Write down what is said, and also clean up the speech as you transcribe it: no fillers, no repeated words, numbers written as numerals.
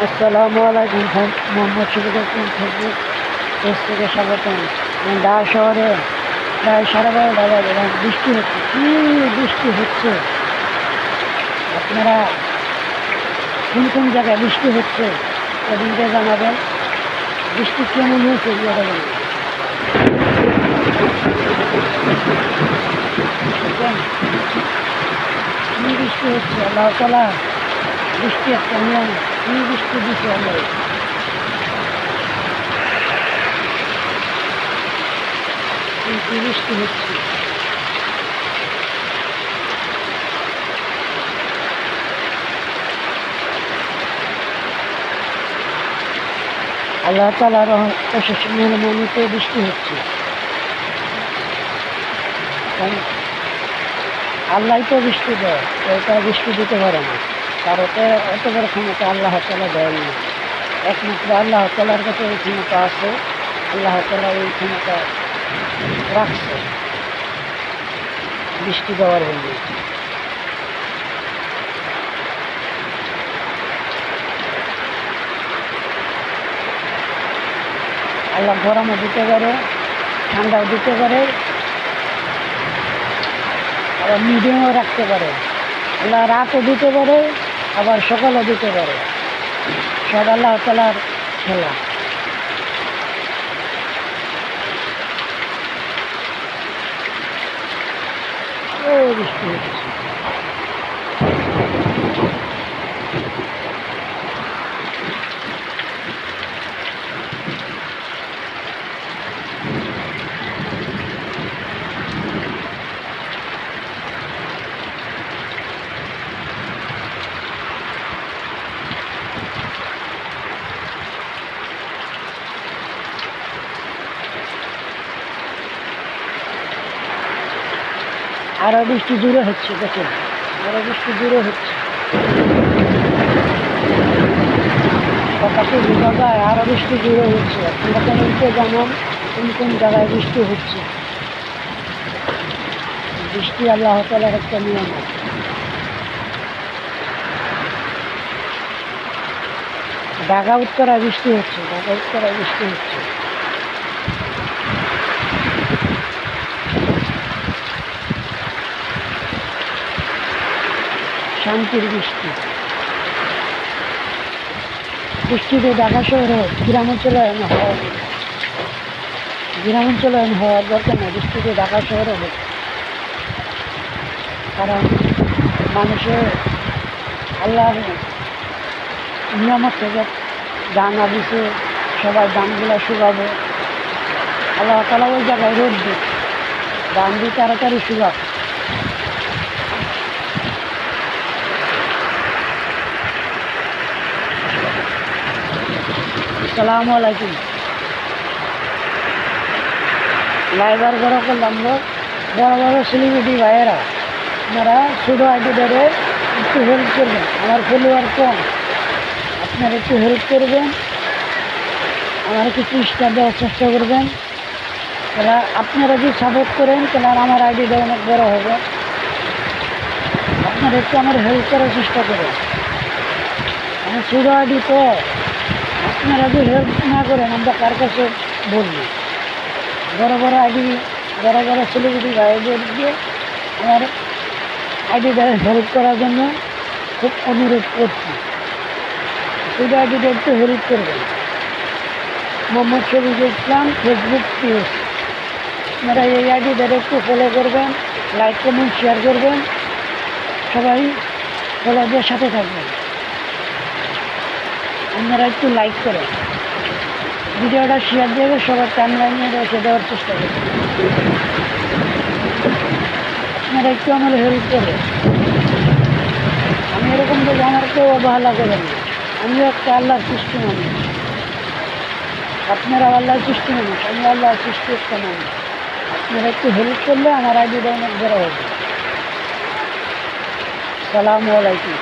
আসসালামু আলাইকুম। Mohammad Shafiqul Facebook page থেকে স্বাগতম। ঢাকা শহরে প্রায় 12:30 বাজে বৃষ্টি হচ্ছে, কি বৃষ্টি হচ্ছে! আপনারা কোন কোন জায়গায় বৃষ্টি হচ্ছে সেদিনকে জানাবেন। বৃষ্টি কেমন হয়েছে এগুলো জানাবেন। কি বৃষ্টি হচ্ছে! আল্লাহ তাআলা বৃষ্টি একটা নিয়ম, কি বৃষ্টি দিচ্ছে আল্লাহ! কি বৃষ্টি হচ্ছে! আল্লাহ তাআলার প্রশাসনের মেহনতে বৃষ্টি হচ্ছে। আল্লাহ তো বৃষ্টি দেয়, কেউ বৃষ্টি দিতে পারে না। কারো এত বড় ক্ষমতা আল্লাহ তাআলা দেয়নি, একমাত্র আল্লাহ তাআলার কাছে এই ক্ষমতা আছে। আল্লাহ তাআলা এই ক্ষমতা রাখছে বৃষ্টি দেওয়ার জন্য। আল্লাহ গরমও দিতে পারে, ঠান্ডাও দিতে পারে, আবার মিডিয়ামও রাখতে পারে। আল্লাহ রাতও দিতে পারে, আবার সকালও দিতে পারে। সব আল্লাহ তাআলার খেলা। ও বৃষ্টি হচ্ছে! আরো বৃষ্টি দূরে হচ্ছে, দেখুন, আরো বৃষ্টি দূরে হচ্ছে। কথাটি বোঝা যায়, আরো বৃষ্টি দূরে হচ্ছে। আপনারা কমেন্টে জানান কোন কোন জায়গায় বৃষ্টি হচ্ছে। বৃষ্টি আল্লাহ তাআলার একটা নিয়ম। ঢাকা উত্তরায় বৃষ্টি হচ্ছে, ঢাকা উত্তরায় বৃষ্টি হচ্ছে। শান্তির বৃষ্টি। বৃষ্টিতে ঢাকা শহরে গ্রামাঞ্চলে হওয়ার দরকার নেই। বৃষ্টিতে ঢাকা শহরে হোক, কারণ মানুষের আল্লাহর নিয়ামত থেকে দান দিছে, সবাই দানগুলো শুকাবে। আল্লাহ তাআলা ওই জায়গায় রোদ দিক, দান দিয়ে তাড়াতাড়ি শুকাক। আসসালামু আলাইকুম। লাইভার বড় করলাম, বড় বড় সেলিব্রিটি ভাইয়েরা, আপনারা ছোটো আইডিটারে একটু হেল্প করবেন। আমার ফলোয়ার কম, আপনারা একটু হেল্প করবেন, আমার কিছু স্টার দেওয়ার চেষ্টা করবেন। তাহলে আপনারা যদি সাপোর্ট করেন তাহলে আমার আইডিটা অনেক বড় হবে। আপনারা একটু আমার হেল্প করার চেষ্টা করেন। আমার ছোটো আইডি তো, আপনারা যদি হেল্প না করেন আমরা কার কাছে বলবো? বড় বড় আইডি, বড় বড় সেলিব্রিটি ভাইদের দিয়ে আমার আইডিটা হেল্প করার জন্য খুব অনুরোধ করছি। ছোটো আইডিটা একটু হেল্প করবেন। মোহাম্মদ শফিকুল ইসলাম ফেসবুক পেজ, আপনারা এই আইডিটা একটু ফলো করবেন, লাইক কমেন্ট শেয়ার করবেন, সবাই ফলোদের সাথে থাকবেন। আপনারা একটু লাইক করেন, ভিডিওটা শেয়ার দেবে, সবার টাইমলাইনে রেখে দেওয়ার চেষ্টা করবেন। আপনারা একটু আমার হেল্প করবেন। আমি এরকম বলে আমার কেউ অবহেলা করেন না। আমিও একটা আল্লাহর সৃষ্টি মানুষ, আপনারাও আল্লাহর সৃষ্টি মানুষ, আমি আল্লাহর সৃষ্টি একটা মানুষ। আপনারা একটু হেল্প করলে আমার আইডিটা অনেক বড় হবে। আসসালামু আলাইকুম।